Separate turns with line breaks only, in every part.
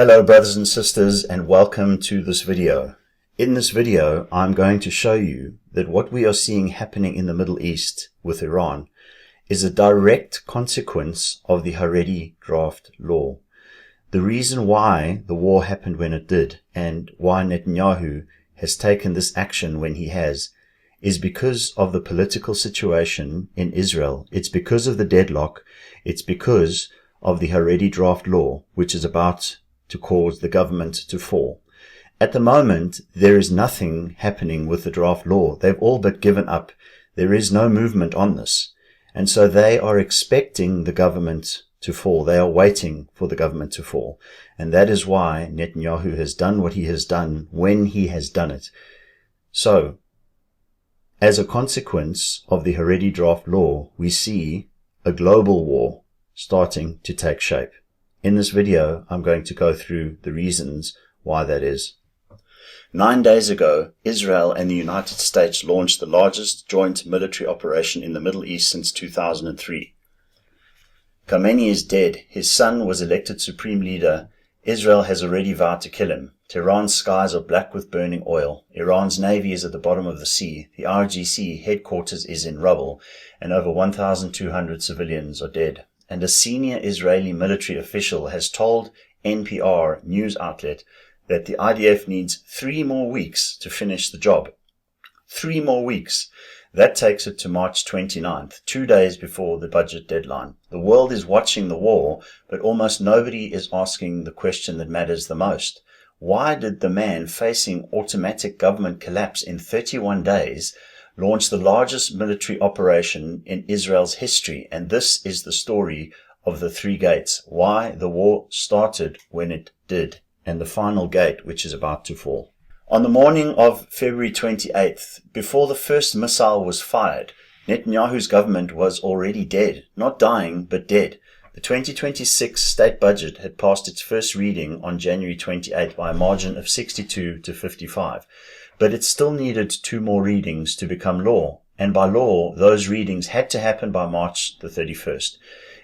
Hello brothers and sisters, and welcome to this video. In this video, I'm going to show you that what we are seeing happening in the Middle East with Iran is a direct consequence of the Haredi draft law. The reason why the war happened when it did, and why Netanyahu has taken this action when he has, is because of the political situation in Israel. It's because of the deadlock. It's because of the Haredi draft law, which is about to cause the government to fall. At the moment, there is nothing happening with the draft law. They've all but given up. There is no movement on this. And so they are expecting the government to fall. They are waiting for the government to fall. And that is why Netanyahu has done what he has done when he has done it. So, as a consequence of the Haredi draft law, we see a global war starting to take shape. In this video, I'm going to go through the reasons why that is. 9 days ago, Israel and the United States launched the largest joint military operation in the Middle East since 2003. Khamenei is dead. His son was elected supreme leader. Israel has already vowed to kill him. Tehran's skies are black with burning oil. Iran's navy is at the bottom of the sea. The RGC headquarters is in rubble, and over 1,200 civilians are dead. And a senior Israeli military official has told NPR news outlet that the IDF needs 3 more weeks to finish the job. 3 more weeks. That takes it to March 29th, 2 days before the budget deadline. The world is watching the war, but almost nobody is asking the question that matters the most. Why did the man facing automatic government collapse in 31 days launch the largest military operation in Israel's history? And this is the story of the 3 gates, why the war started when it did, and the final gate which is about to fall. On the morning of February 28th, before the first missile was fired, Netanyahu's government was already dead, not dying, but dead. The 2026 state budget had passed its first reading on January 28th by a margin of 62 to 55. But it still needed 2 more readings to become law, and by law, those readings had to happen by March the 31st.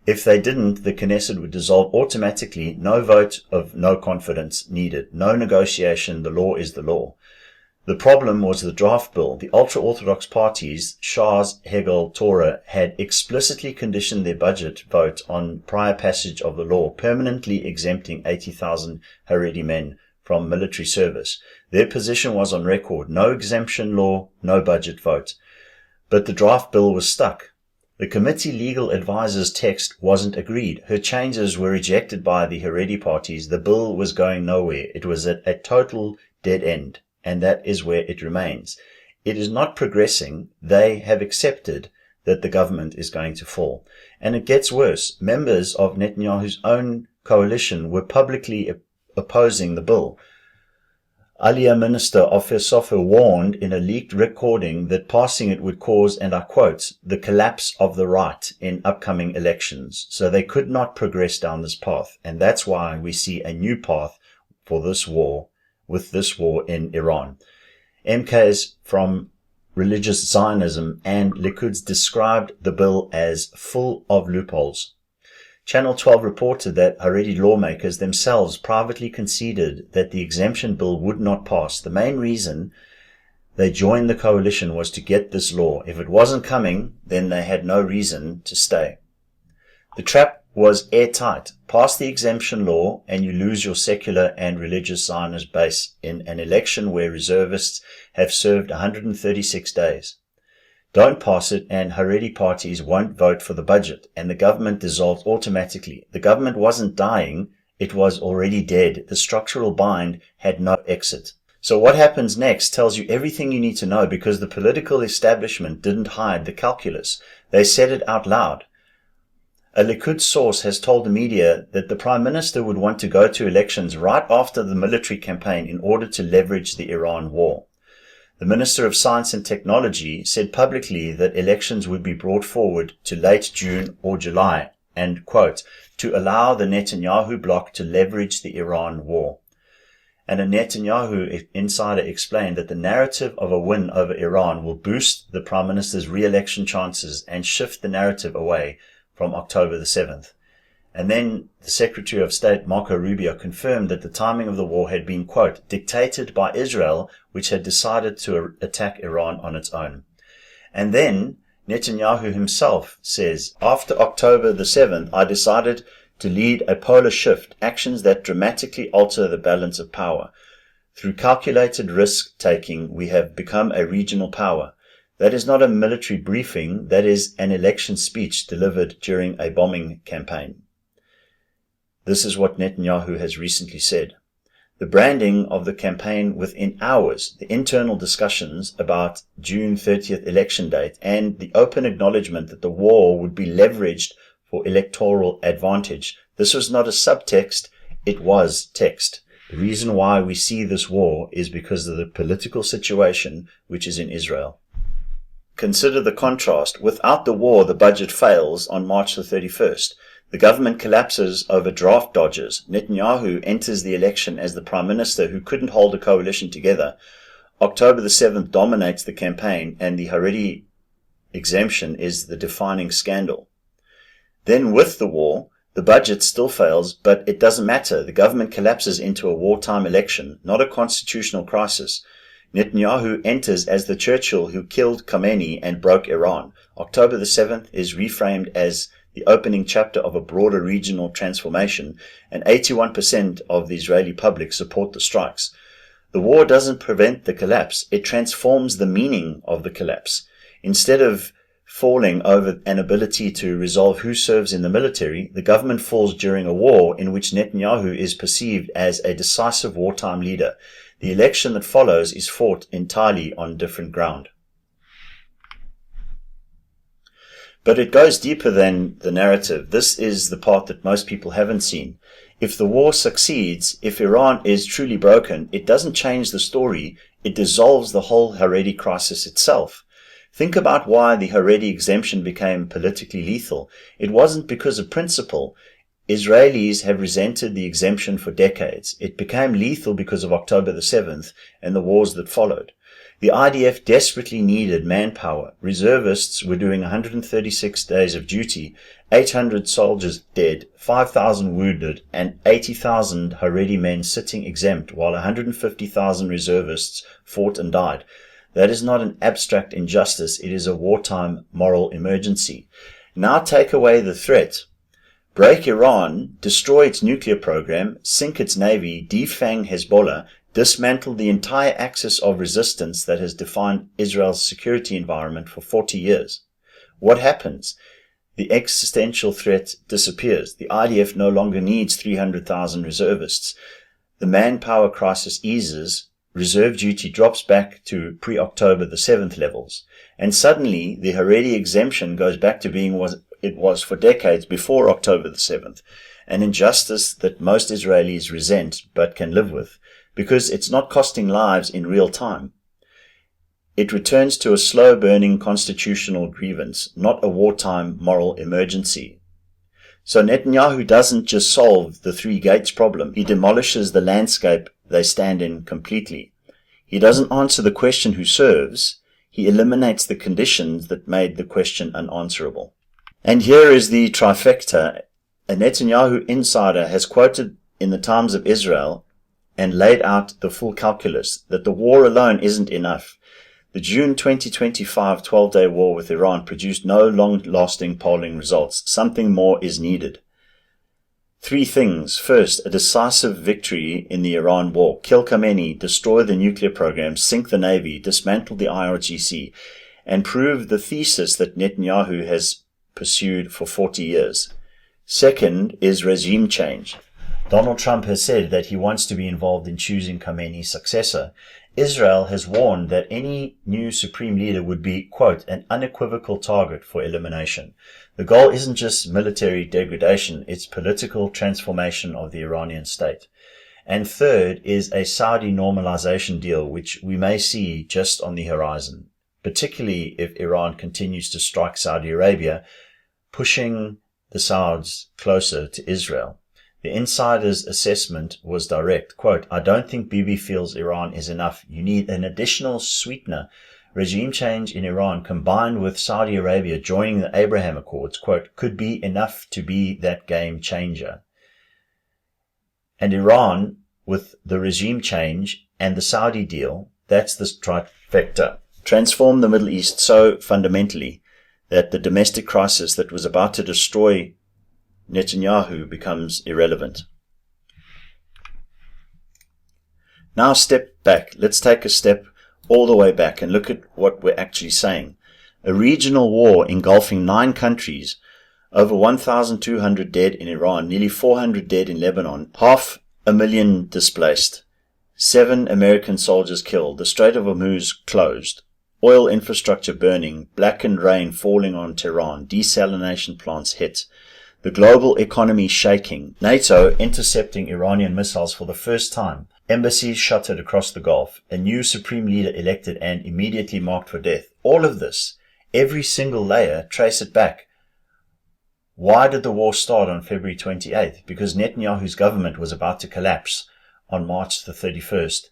If they didn't, the Knesset would dissolve automatically, no vote of no confidence needed, no negotiation, the law is the law. The problem was the draft bill. The ultra-Orthodox parties, Shas, Hegel, Torah, had explicitly conditioned their budget vote on prior passage of the law, permanently exempting 80,000 Haredi men from military service. Their position was on record: no exemption law, no budget vote. But the draft bill was stuck. The committee legal advisor's text wasn't agreed. Her changes were rejected by the Haredi parties. The bill was going nowhere. It was at a total dead end, and that is where it remains. It is not progressing. They have accepted that the government is going to fall. And it gets worse. Members of Netanyahu's own coalition were publicly opposing the bill. Aliyah Minister Ofer Sofer warned in a leaked recording that passing it would cause, and I quote, the collapse of the right in upcoming elections. So they could not progress down this path. And that's why we see a new path for this war, with this war in Iran. MKs from religious Zionism and Likud described the bill as full of loopholes. Channel 12 reported that Haredi lawmakers themselves privately conceded that the exemption bill would not pass. The main reason they joined the coalition was to get this law. If it wasn't coming, then they had no reason to stay. The trap was airtight. Pass the exemption law and you lose your secular and religious Zionist base in an election where reservists have served 136 days. Don't pass it and Haredi parties won't vote for the budget, and the government dissolves automatically. The government wasn't dying, it was already dead. The structural bind had no exit. So what happens next tells you everything you need to know, because the political establishment didn't hide the calculus. They said it out loud. A Likud source has told the media that the Prime Minister would want to go to elections right after the military campaign in order to leverage the Iran war. The Minister of Science and Technology said publicly that elections would be brought forward to late June or July, and, quote, to allow the Netanyahu bloc to leverage the Iran war. And a Netanyahu insider explained that the narrative of a win over Iran will boost the Prime Minister's re-election chances and shift the narrative away from October the 7th. And then the Secretary of State, Marco Rubio, confirmed that the timing of the war had been, quote, dictated by Israel, which had decided to attack Iran on its own. And then Netanyahu himself says, after October the 7th, I decided to lead a polar shift, actions that dramatically alter the balance of power. Through calculated risk-taking, we have become a regional power. That is not a military briefing, that is an election speech delivered during a bombing campaign. This is what Netanyahu has recently said. The branding of the campaign within hours, the internal discussions about June 30th election date, and the open acknowledgement that the war would be leveraged for electoral advantage. This was not a subtext, it was text. The reason why we see this war is because of the political situation which is in Israel. Consider the contrast. Without the war, the budget fails on March the 31st. The government collapses over draft dodgers. Netanyahu enters the election as the prime minister who couldn't hold a coalition together. October the 7th dominates the campaign, and the Haredi exemption is the defining scandal. Then with the war, the budget still fails, but it doesn't matter. The government collapses into a wartime election, not a constitutional crisis. Netanyahu enters as the Churchill who killed Khomeini and broke Iran. October the 7th is reframed as the opening chapter of a broader regional transformation, and 81% of the Israeli public support the strikes. The war doesn't prevent the collapse, it transforms the meaning of the collapse. Instead of falling over an ability to resolve who serves in the military, the government falls during a war in which Netanyahu is perceived as a decisive wartime leader. The election that follows is fought entirely on different ground. But it goes deeper than the narrative. This is the part that most people haven't seen. If the war succeeds, if Iran is truly broken, it doesn't change the story, it dissolves the whole Haredi crisis itself. Think about why the Haredi exemption became politically lethal. It wasn't because of principle. Israelis have resented the exemption for decades. It became lethal because of October the 7th and the wars that followed. The IDF desperately needed manpower. Reservists were doing 136 days of duty, 800 soldiers dead, 5,000 wounded, and 80,000 Haredi men sitting exempt, while 150,000 reservists fought and died. That is not an abstract injustice, it is a wartime moral emergency. Now take away the threat. Break Iran, destroy its nuclear program, sink its navy, defang Hezbollah, dismantle the entire axis of resistance that has defined Israel's security environment for 40 years. What happens? The existential threat disappears. The IDF no longer needs 300,000 reservists. The manpower crisis eases. Reserve duty drops back to pre-October the 7th levels. And suddenly, the Haredi exemption goes back to being what it was for decades before October the 7th. An injustice that most Israelis resent but can live with, because it's not costing lives in real time. It returns to a slow-burning constitutional grievance, not a wartime moral emergency. So Netanyahu doesn't just solve the three gates problem, he demolishes the landscape they stand in completely. He doesn't answer the question who serves, he eliminates the conditions that made the question unanswerable. And here is the trifecta. A Netanyahu insider has quoted in the Times of Israel and laid out the full calculus that the war alone isn't enough. The June 2025 12-day war with Iran produced no long-lasting polling results. Something more is needed. Three things. First, a decisive victory in the Iran war. Kill Khomeini, destroy the nuclear program, sink the navy, dismantle the IRGC, and prove the thesis that Netanyahu has pursued for 40 years. Second is regime change. Donald Trump has said that he wants to be involved in choosing Khomeini's successor. Israel has warned that any new supreme leader would be, quote, an unequivocal target for elimination. The goal isn't just military degradation, it's political transformation of the Iranian state. And third is a Saudi normalization deal, which we may see just on the horizon, particularly if Iran continues to strike Saudi Arabia, pushing the Sauds closer to Israel. The insider's assessment was direct. Quote, I don't think Bibi feels Iran is enough. You need an additional sweetener. regime change in Iran combined with Saudi Arabia joining the Abraham Accords, quote, could be enough to be that game changer. And Iran, with the regime change and the Saudi deal, that's the trifecta, transformed the Middle East so fundamentally that the domestic crisis that was about to destroy Netanyahu becomes irrelevant. Now step back. Let's take a step all the way back and look at what we're actually saying. A regional war engulfing 9 countries, over 1,200 dead in Iran, nearly 400 dead in Lebanon, 500,000 displaced, 7 American soldiers killed, the Strait of Hormuz closed, oil infrastructure burning, blackened rain falling on Tehran, desalination plants hit, the global economy shaking, NATO intercepting Iranian missiles for the first time, embassies shuttered across the Gulf, a new supreme leader elected and immediately marked for death. All of this, every single layer, trace it back. Why did the war start on February 28th? Because Netanyahu's government was about to collapse on March the 31st.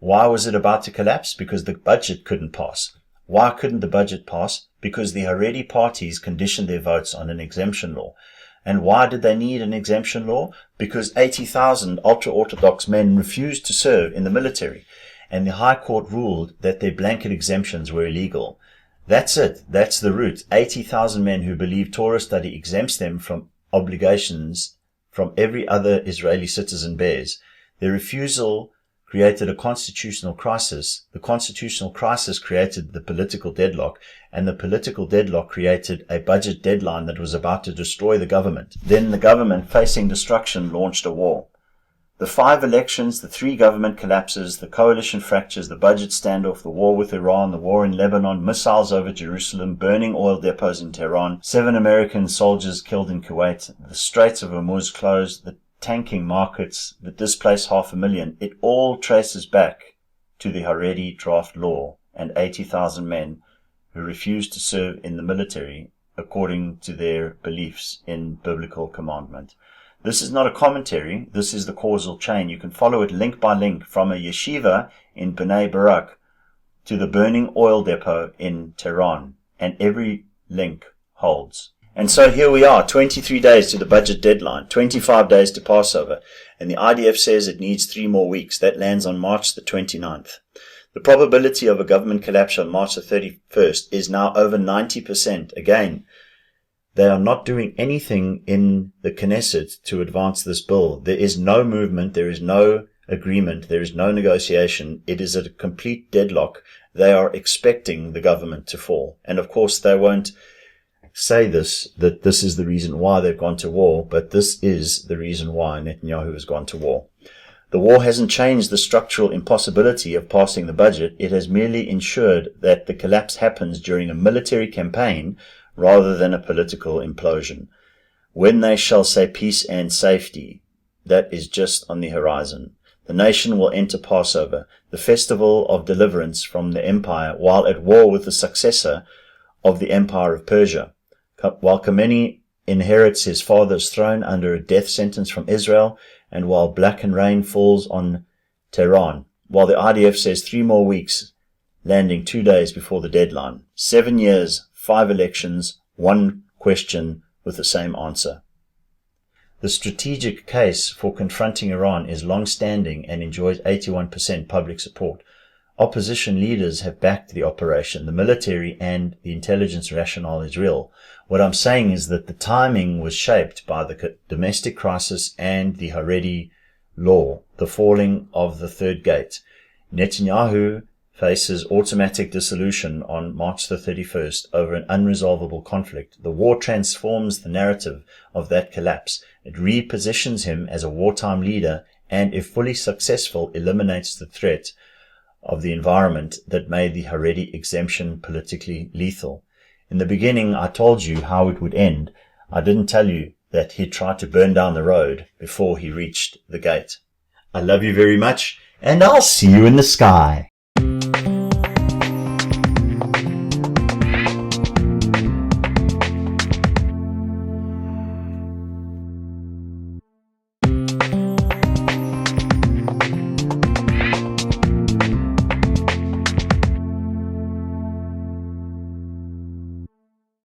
Why was it about to collapse? Because the budget couldn't pass. Why couldn't the budget pass? Because the Haredi parties conditioned their votes on an exemption law. And why did they need an exemption law? Because 80,000 ultra-Orthodox men refused to serve in the military, and the High Court ruled that their blanket exemptions were illegal. That's it. That's the root. 80,000 men who believe Torah study exempts them from obligations from every other Israeli citizen bears. Their refusal created a constitutional crisis. The constitutional crisis created the political deadlock, and the political deadlock created a budget deadline that was about to destroy the government. Then the government, facing destruction, launched a war. The 5 elections, the 3 government collapses, the coalition fractures, the budget standoff, the war with Iran, the war in Lebanon, missiles over Jerusalem, burning oil depots in Tehran, 7 American soldiers killed in Kuwait, the Straits of Hormuz closed, the tanking markets that displaced 500,000, it all traces back to the Haredi draft law and 80,000 men who refused to serve in the military according to their beliefs in biblical commandment. This is not a commentary, this is the causal chain. You can follow it link by link from a yeshiva in Bnei Barak to the burning oil depot in Tehran, and every link holds. And so here we are, 23 days to the budget deadline, 25 days to Passover, and the IDF says it needs 3 more weeks. That lands on March the 29th. The probability of a government collapse on March the 31st is now over 90%. Again, they are not doing anything in the Knesset to advance this bill. There is no movement, there is no agreement, there is no negotiation. It is a complete deadlock. They are expecting the government to fall. And of course, they won't say that this is the reason why they've gone to war, but this is the reason why Netanyahu has gone to war. The war hasn't changed the structural impossibility of passing the budget. It has merely ensured that the collapse happens during a military campaign rather than a political implosion. When they shall say peace and safety, that is just on the horizon. The nation will enter Passover, the festival of deliverance from the empire, while at war with the successor of the empire of Persia. While Khomeini inherits his father's throne under a death sentence from Israel, and while blackened rain falls on Tehran, while the IDF says 3 more weeks, landing 2 days before the deadline. 7 years, 5 elections, 1 question with the same answer. The strategic case for confronting Iran is long-standing and enjoys 81% public support. Opposition leaders have backed the operation. The military and the intelligence rationale is real. What I'm saying is that the timing was shaped by the domestic crisis and the Haredi law, the falling of the third gate. Netanyahu faces automatic dissolution on March the 31st over an unresolvable conflict. The war transforms the narrative of that collapse. It repositions him as a wartime leader and, if fully successful, eliminates the threat of the environment that made the Haredi exemption politically lethal. In the beginning, I told you how it would end. I didn't tell you that he'd try to burn down the road before he reached the gate. I love you very much, and I'll see you in the sky.